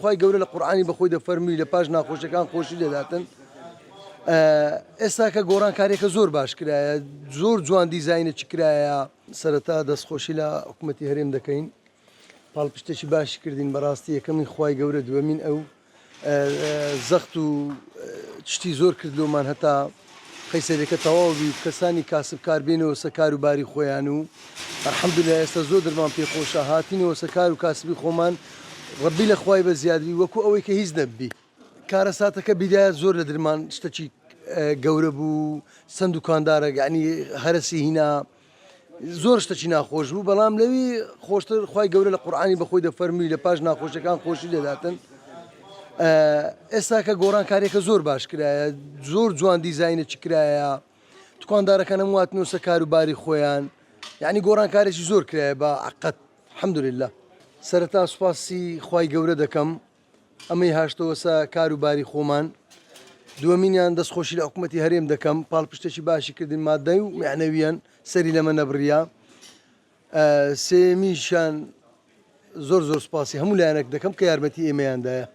خی گەورە لە قورآانی بەخۆی دەفەرمی لە پاش ناخۆشیەکان خۆشی لێداتن ئێستا کە گۆڕانکاریەکە زۆر باش کرایە زۆر جوان دیزاینە چ کرایە سەرەتا دەستخۆشی لە حکوومەتی هەرێم دەکەین پاڵپشتێکی باشی کردین بەڕاستی یەکەمی خی گەورە دووەمین ئەو زەخت و شتی زۆر کردلومان هەتا قەیسەرەکە تەواوی کەسانی کاسبکار بێنەوە سەکار و باری خۆیان و الحەمدولillah ئێستا زۆر دەرمان پێخۆشە هاتینەوە سەکار و کاسبی خۆمان ڕەبی لە خوای بە زیادوی وەکو ئەوەی کە هیچ نەبی کارەساتەکە بیدایەت زۆر لە درمان شتێکی گەورە بوو چەند دوکاندارە یعنی هەرسی هینا زۆر شتێکی ناخۆش بوو بەڵام لەوی خۆشتر خی گەورە لە قورآانی بەخۆی دەفەرمی لە پاش ناخۆشیەکان خۆشی لێداتن ئێستا کە گۆڕانکاریەکە زۆر باش کرایە زۆر جوان دیزاینە چ کرایە دوکاندارەکە نەمواتنەوە سەکار و باری خۆیان یعنی گۆڕانکارێکی زۆر کرایە بە عقەت الحەمدولillah سەرەتا سوپاسی خی گەورە دەکەم ئەمەی هاشتەوە سەکار و باری خۆمان دووەمینیان دەستخۆشی لە حکوومەتی هەرێم دەکەم پاڵپشتێکی باشی کردین مادەی و میعنەویان سەری لەمە نەبڕیا سێمیشان زۆر سوپاسی هەموو لایەنێک دەکەم کە یارمەتی ئێمەیاندایە